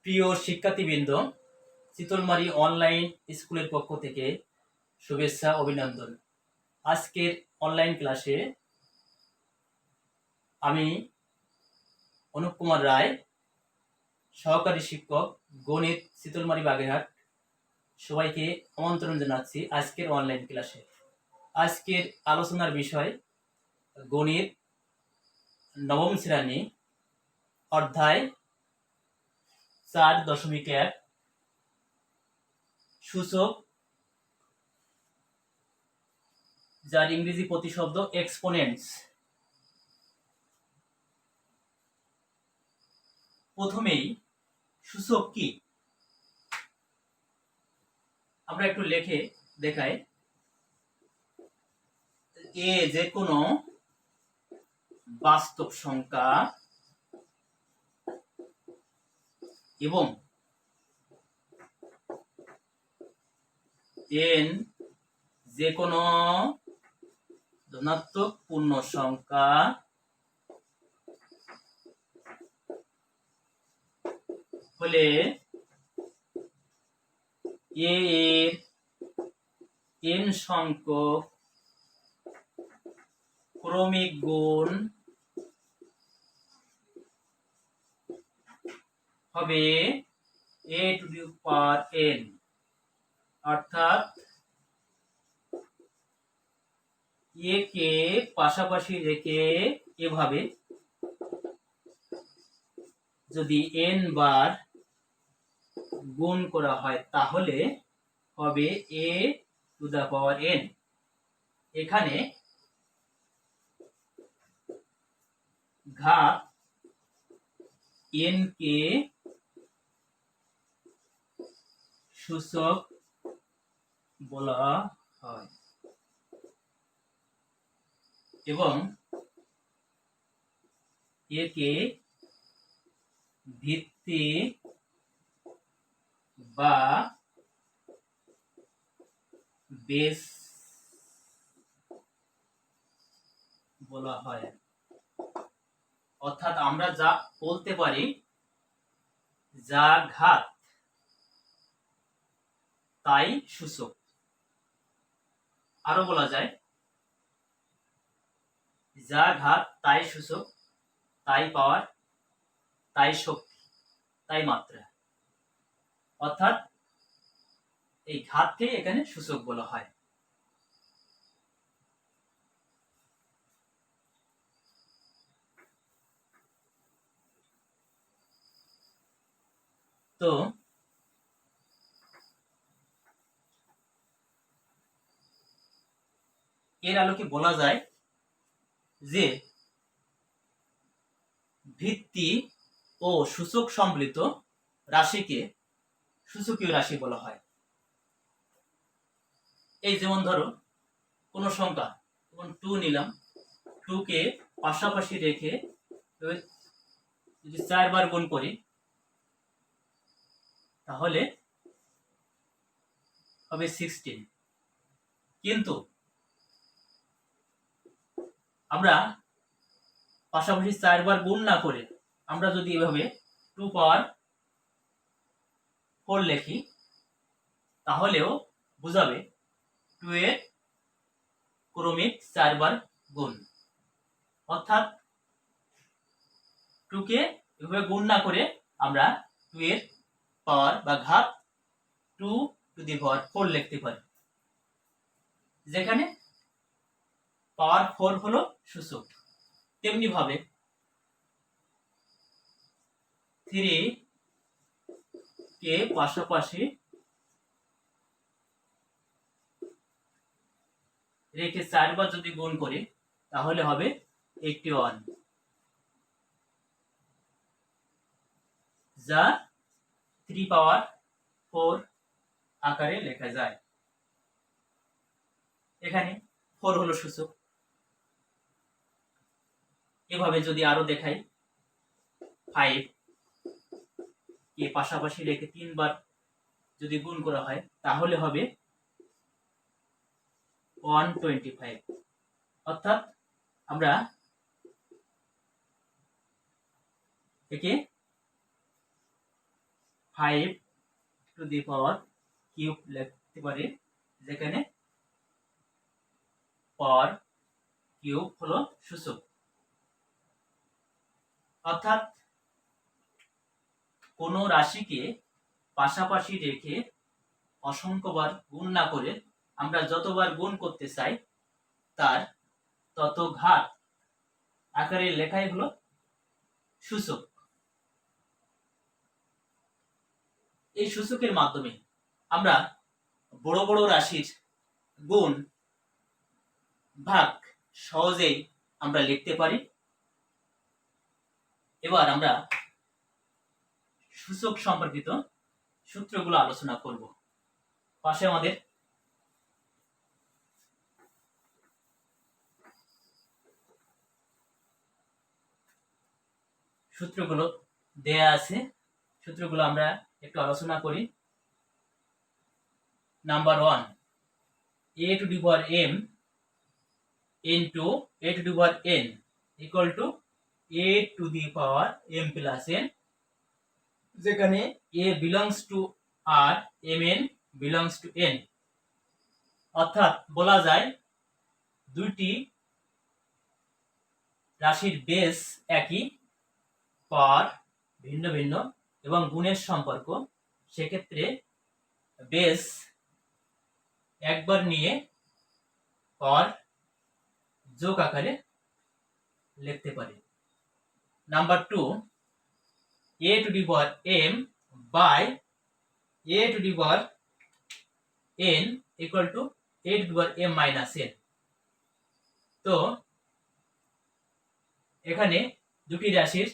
প্রিয় শিক্ষার্থীবৃন্দ, চিতলমারী অনলাইন স্কুলের পক্ষ থেকে শুভেচ্ছা অভিনন্দন। আজকের অনলাইন ক্লাসে আমি অনুপ কুমার রায়, সহকারী শিক্ষক, গণিত, চিতলমারী বাগেরহাট, সবাইকে আমন্ত্রণ জানাচ্ছি আজকের অনলাইন ক্লাসে। আজকের আলোচনার বিষয় গণিত নবম শ্রেণী, অধ্যায় 4.1 সূচক, যার ইংরেজি প্রতিশব্দ এক্সপোনেন্টস। প্রথমেই সূচক কি আমরা একটু লিখে দেখাই। এ যে কোনো বাস্তব সংখ্যা এবং এন যে কোনো ধনাত্মক পূর্ণ সংখ্যা হলে এ এর এন সংখ্যক ক্রমিক গুণ হবে a to the power n, অর্থাৎ এ কে পাশাপাশি রেখে এভাবে যদি n বার গুণ করা হয় তাহলে হবে a to the power n। এখানে ঘাত n কে সূচক বলা হয় এবং একে ভিত্তি বা বেস বলা হয়। অর্থাৎ আমরা যা বলতে পারি, যা ঘাত তাই সূচক। আরো বলা যায়, যা ঘাত তাই সূচক, তাই পাওয়ার, তাই শক্তি, তাই মাত্রা। অর্থাৎ এই ঘাতকে এখানে সূচক বলা হয়। তো এর আলোকে বলা যায় যে ভিত্তি ও সূচক সম্মিলিত রাশিকে সূচকীয় রাশি বলা হয়। এই যেমন ধরো কোন সংখ্যা, যেমন 2 নিলাম, 2 কে পাশাপাশি রেখে যদি 4 বার গুণ করি তাহলে হবে 16। কিন্তু আমরা পাশাপাশি 4 বার গুণ না করে আমরা যদি এভাবে 2 পাওয়ার 4 লিখি তাহলেও বোঝাবে 2 এর ক্রমিক 4 বার গুণ। অর্থাৎ 2 কে এভাবে গুণ না করে আমরা 2 এর পাওয়ার বা ঘাত 2 টু দি পাওয়ার 4 লিখতে পারি, যেখানে পাওয়ার 4 হলো সূচক। তেমনি ভাবে 3 কে পাশাপাশি রেখে 4 বার যদি গুণ করি তাহলে হবে 81, যা 3 পাওয়ার 4 আকারে লেখা যায়। এখানে 4 হলো সূচক। এভাবে যদি আরো দেখাই, 5 কে পাশাপাশি রেখে 3 বার যদি গুণ করা হয় তাহলে হবে 125। অর্থাৎ আমরা একে 5³ লিখতে পারি, যেখানে পাওয়ার কিউব হলো সূচক। অর্থাৎ কোনো রাশিকে পাশাপাশি রেখে অসংখ্যবার গুণ না করে আমরা যতবার গুণ করতে চাই তার তত ঘাত আকারে লেখাই হলো সূচক। এই সূচকের মাধ্যমে আমরা বড় বড় রাশির গুণ ভাগ সহজেই আমরা লিখতে পারি। এবার আমরা সূচক সম্পর্কিত সূত্রগুলো আলোচনা করব। পাশে আমাদের সূত্রগুলো দেয়া আছে, সূত্রগুলো আমরা একটু আলোচনা করি। Number 1, a⁴m into a⁴n equal to a⁴m plus n, যেখানে a belongs to r, mn belongs to n। অর্থাৎ বলা যায় দুইটি রাশির বেস একই, পাওয়ার ভিন্ন ভিন্ন এবং গুণের সম্পর্ক, সেক্ষেত্রে বেস একবার নিয়ে পাওয়ার যোগ আকারে লিখতে পারি। Number 2, a⁴m by a⁴n equal to a⁴m minus n। তো এখানে দুটি রাশির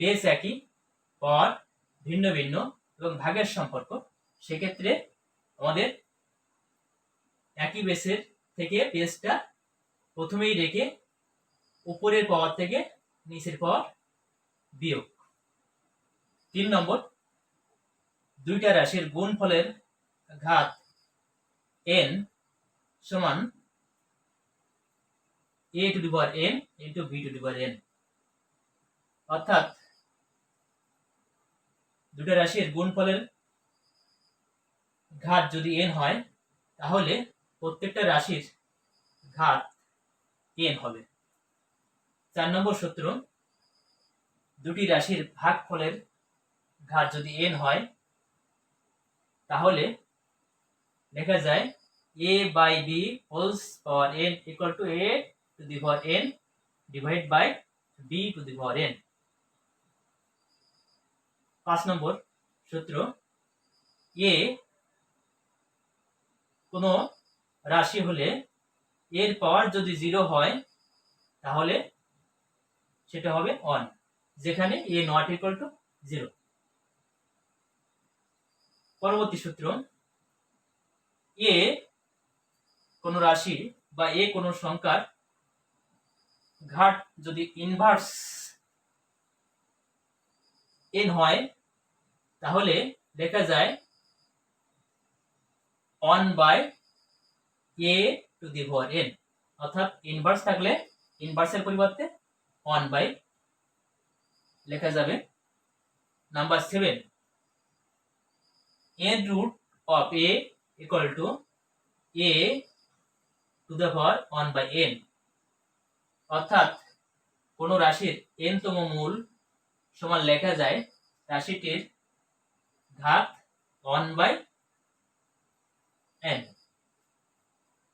বেস একই, পাওয়ার ভিন্ন ভিন্ন এবং ভাগের সম্পর্ক, সেক্ষেত্রে আমাদের একই বেসের থেকে বেসটা প্রথমেই রেখে উপরের পাওয়ার থেকে নিচের পাওয়ার বিয়োগ। 3 নম্বর, দুইটা রাশির গুণফলের ঘাত n সমান a⁴n into b⁴n। অর্থাৎ দুটো রাশির গুণফলের ঘাত যদি n হয় তাহলে প্রত্যেকটা রাশির ঘাত n হবে। 4 নম্বর সূত্র, দুটি রাশির ভাগফলের ঘাত যদি n হয় তাহলে লেখা যায় a/b whole power n equal to a⁴n divided by b⁴n। 5 নম্বর সূত্র, a কোন রাশি হলে এর পাওয়ার যদি 0 হয় তাহলে সেটা হবে 1, যেখানে a not equal to 0। পরবর্তী সূত্র, a কোন রাশি বা a কোন সংখ্যার ঘাত যদি ইনভার্স n হয় তাহলে লেখা যায় 1/a⁴n। অর্থাৎ ইনভার্স থাকলে ইনভার্সের পরিবর্তে 1 লেখা যাবে। Number 7, n root of a equal to a⁴1/n। অর্থাৎ কোন রাশির n তম মূল সমান লেখা যায় রাশিটির ঘাত 1/n।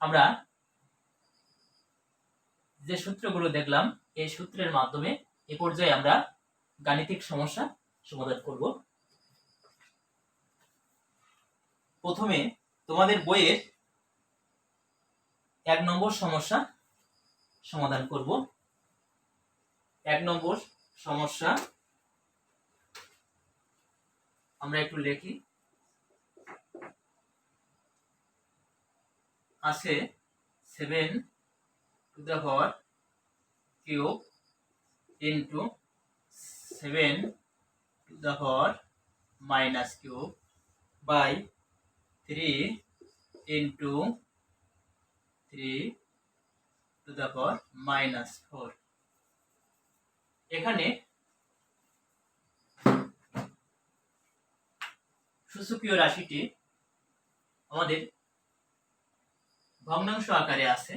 আমরা যে সূত্রগুলো দেখলাম এই সূত্রের মাধ্যমে এ পর্যায়ে আমরা গাণিতিক সমস্যা সমাধান করব। প্রথমে তোমাদের বইয়ের 1 নম্বর সমস্যা সমাধান করব। 1 নম্বর সমস্যা আমরা একটু লিখি। আছে 7³ into 7³ by 3 into 3⁻⁻4। এখানে সূচকীয় রাশিটি আমাদের ভগ্নাংশ আকারে আছে,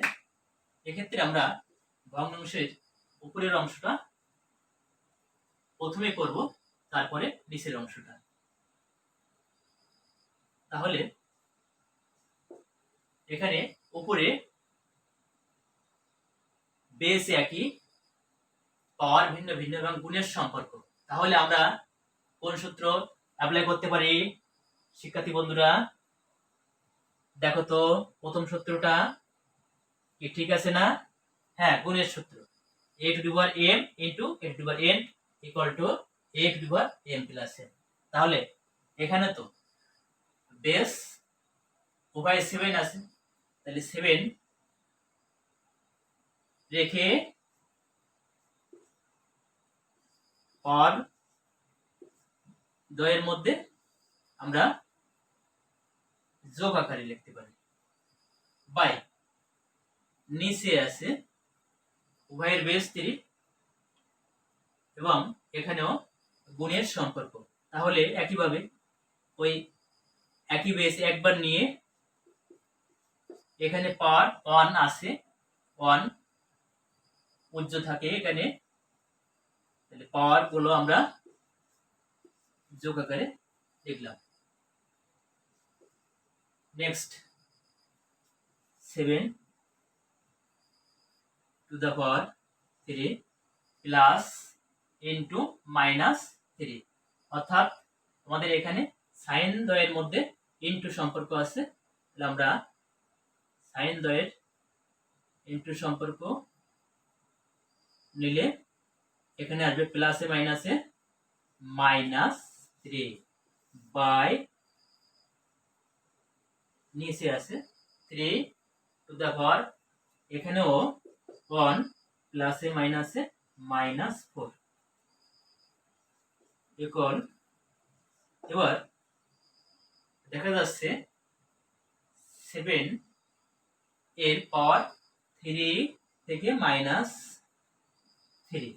এক্ষেত্রে আমরা ভগ্নাংশের উপরের অংশটা প্রথমে করব, তারপরে নিচের অংশটা। তাহলে এখানে উপরে বেস একই, পাওয়ার ভিন্ন ভিন্ন এবং গুণের সম্পর্ক। তাহলে আমরা কোন সূত্র অ্যাপ্লাই করতে পারি শিক্ষার্থী বন্ধুরা? দেখো তো প্রথম সূত্রটা কি ঠিক আছে না? হ্যাঁ, গুণের সূত্র, a to the power m into a to the power n equal to a to the power m plus n। তাহলে এখানে তো বেস উভয় 7 আছে, তাহলে 7 রেখে পাওয়ার দ্বয়ের মধ্যে আমরা যোগ আকারে লিখতে পারি, বাই নিচে আছে উভয়ের বেস 3 এবং এখানেও গুণের সম্পর্ক। তাহলে একইভাবে ওই একই বেস একবার নিয়ে এখানে পাওয়ার 1 আছে, 1 পূজ্য থাকে এখানে, তাহলে পাওয়ার গুলো আমরা যোগ আকারে লিখলাম। Next 7 to the power 3 plus into minus 3, অর্থাৎ আমাদের এখানে সাইন দ্বয়ের মধ্যে ইনটু সম্পর্ক আছে, তাহলে আমরা সাইন দ্বয়ের ইনটু সম্পর্ক নিলে এখানে আসবে প্লাসে মাইনাসে মাইনাস 3 বাই নিচে আছে 3 টু দ্য পাওয়ার এখানেও 1 প্লাসে মাইনাসে মাইনাস 4 ইকুয়াল। এবার দেখা যাচ্ছে 7 এর পাওয়ার 3 থেকে মাইনাস 3,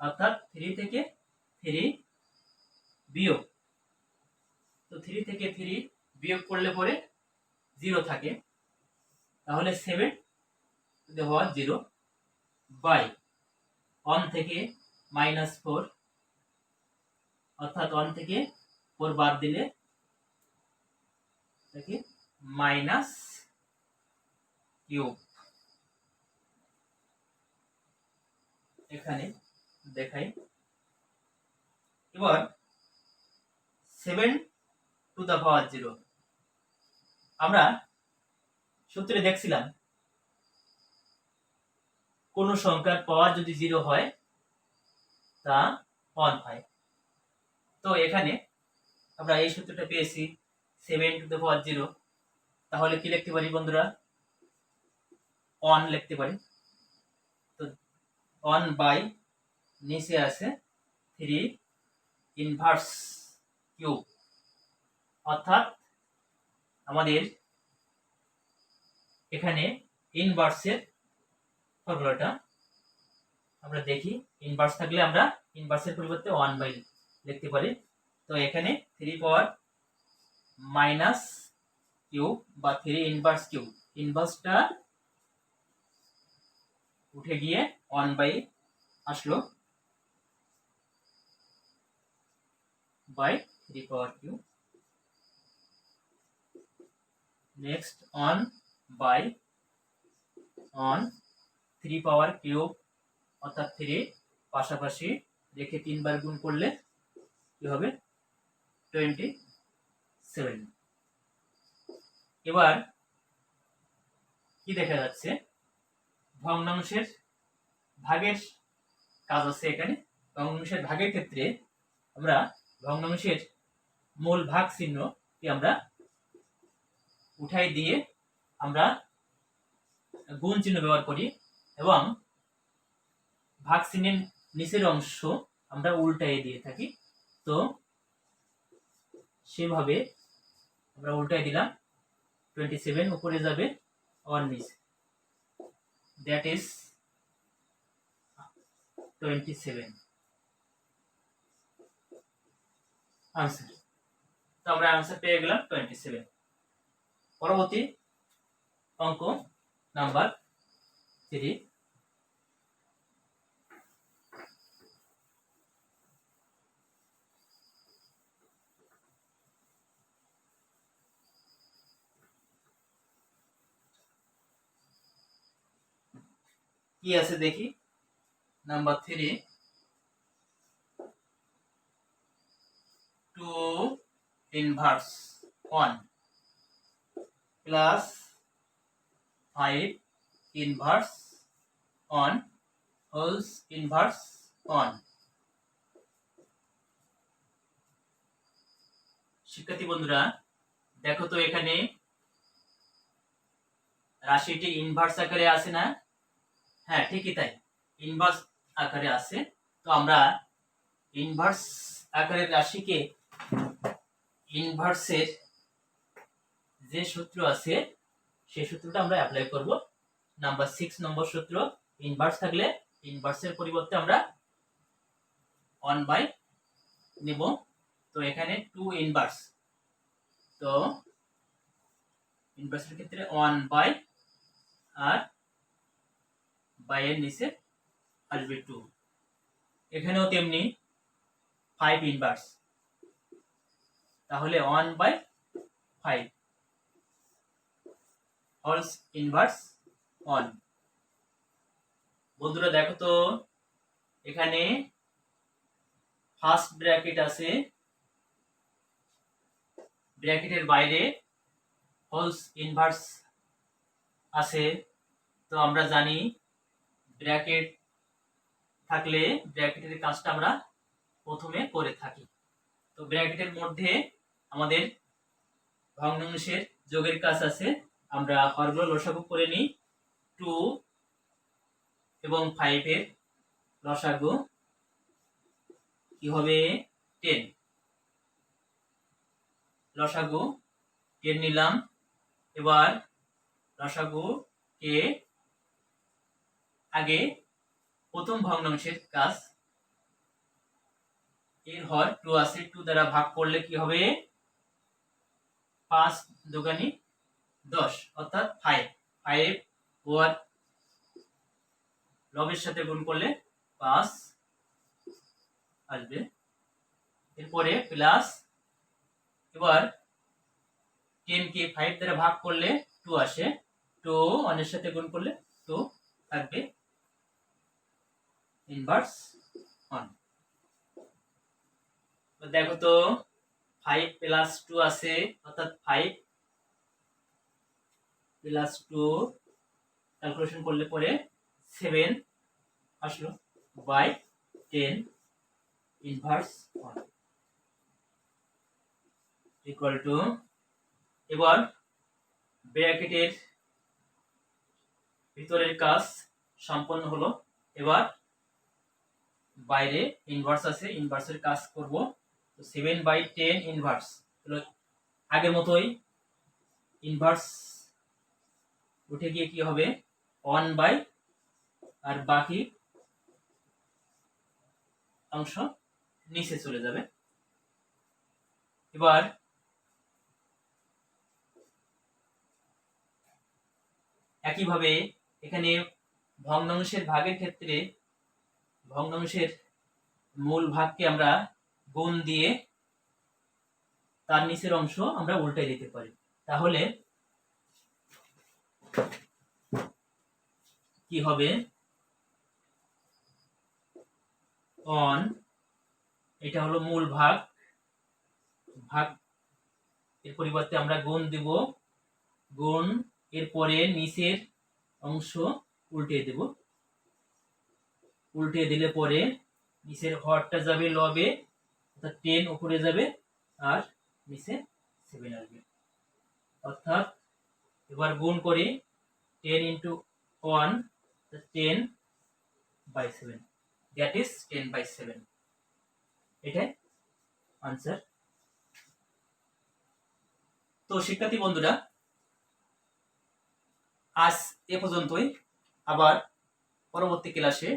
অর্থাৎ 3 থেকে 3 বিয়োগ, তো 3 থেকে 3 বিয়োগ করলে পরে 0 থাকে, তাহলে 7 টু দ্য পাওয়ার 0 বাই 1 থেকে মাইনাস 4, অর্থাৎ 1 থেকে 4 বাদ দিলে থাকে মাইনাস কিউব। এখানে দেখাই, এবার 7 টু দ্য পাওয়ার 0 আমরা সূত্রে দেখছিলাম কোন সংখ্যার পাওয়ার যদি 0 হয় তা 1 হয়। তো এখানে আমরা এই সূত্রটা পেয়েছি 7 টু দ্য পাওয়ার 0, তাহলে কি লিখতে পারি বন্ধুরা? 1 লিখতে পারি। তো 1 বাই নিচে আছে 3 ইনভার্স কিউব, অর্থাৎ আমাদের এখানে ইনভার্সের ফর্মুলাটা আমরা দেখি, ইনভার্স থাকলে আমরা ইনভার্সের পরিবর্তে 1 বাই লিখতে পারি। তো এখানে 3 পাওয়ার মাইনাস কিউব বা 3 ইনভার্স কিউব, ইনভার্সটা উঠে গিয়ে 1 বাই আসলো, by 3 power cube. Next 1 by 3 power cube, অর্থাৎ 3 পাশাপাশি রেখে 3 বার গুণ করলে কি হবে? 27। এবার কি দেখা যাচ্ছে? ভগ্নাংশের ভাগের কাজ আছে এখানে। ভগ্নাংশের ভাগের ক্ষেত্রে আমরা ভগ্নাংশের মূল ভাগ চিহ্নটি আমরা উঠাই দিয়ে আমরা গুণ চিহ্ন ব্যবহার করি এবং ভাগ চিহ্নের নিচের অংশ আমরা উল্টাই দিয়ে থাকি। তো সেভাবে আমরা উল্টাই দিলাম, 27 উপরে যাবে 1 নিচে, দ্যাট ইজ 27 আনসার। তো আমরা आंसर পেয়ে গেলাম 27। পরবর্তী অঙ্ক নাম্বার 3। কি আছে দেখি। Number 3, 2 inverse 1 plus 5 inverse 1 whole's inverse 1। শিক্ষার্থী বন্ধুরা দেখো তো এখানে রাশিটি ইনভার্স আকারে আছে না? হ্যাঁ ঠিকই তাই, ইনভার্স আকারে আছে। তো আমরা ইনভার্স আকারের রাশিকে ইনভার্সের যে সূত্র আছে সেই সূত্রটা আমরা অ্যাপ্লাই করব। নাম্বার 6 নম্বর সূত্র, ইনভার্স থাকলে ইনভার্সের পরিবর্তে আমরা 1 বাই নেব। তো এখানে 2 ইনভার্স, তো ইনভার্সের ক্ষেত্রে 1 বাই আর বাই এর নিচে আসবে 2। এখানেও তেমনি 5 ইনভার্স, তাহলে 1 বাই 5 হোলস ইনভার্স 1। বন্ধুরা দেখো তো এখানে ফার্স্ট ব্র্যাকেট আছে, ব্র্যাকেটের বাইরে হোলস ইনভার্স আছে। তো আমরা জানি ব্র্যাকেট থাকলে ব্র্যাকেটের কাজটা আমরা প্রথমে করে থাকি। তো ব্র্যাকেটের মধ্যে আমাদের ভগ্নাংশের যোগের কাজ আছে, আমরা হরগুলো লসাগু করে নিই। 2 এবং 5 এর লসাগু কি হবে? 10। লসাগু 10 নিলাম। এবার লসাগু কে আগে প্রথম ভগ্নাংশের কাজ, এর হর 2 আছে, 2 দ্বারা ভাগ করলে কি হবে? 5 দুগুণে 10 অর্থাৎ 5। 5 ওর লবের সাথে গুণ করলে 5 আসবে। এরপরে প্লাস, এবার 10 কে 5 দ্বারা ভাগ করলে 2 আসে, 2 1 এর সাথে গুণ করলে 2 থাকবে ইনভার্স 1। তো দেখো তো 5 প্লাস 2 আছে, অর্থাৎ 5 প্লাস 2 ক্যালকুলেশন করলে পরে 7 আসলো বাই 10 ইনভার্স 1 ইকুয়াল টু, এবার ব্র্যাকেটের ভিতরের কাজ সম্পন্ন হলো। এবার বাইরে ইনভার্স আছে, ইনভার্সের কাজ করব। তো 7 বাই 10 ইনভার্স হলো আগের মতোই, ইনভার্স উঠে গিয়ে কি হবে? 1 বাই আর বাকি অংশ নিচে চলে যাবে। এবার একইভাবে এখানে ভগ্নাংশের ভাগের ক্ষেত্রে ভগ্নাংশের মূল ভাগকে আমরা গুণ দিয়ে তার নিচের অংশ আমরা উল্টাই দিতে পারি। তাহলে কি হবে? 1 এটা হলো মূল ভাগ, ভাগ এর পরিবর্তে আমরা গুণ দিব, গুণ এরপরে নিচের অংশ উল্টে দেব, উল্টে দিলে পরে নিচের হরটা যাবে লবে, অর্থাৎ 10 উপরে যাবে আর নিচে 7 আসবে। অর্থাৎ এবার গুণ করি 10 into 1, 10 by 7, that is 10 by 7। এটাই আনসার। তো শিক্ষার্থী বন্ধুরা আজ এ পর্যন্তই, আবার পরবর্তী ক্লাসে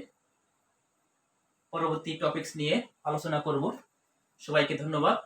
পরবর্তী টপিকস নিয়ে আলোচনা করব। সবাইকে ধন্যবাদ।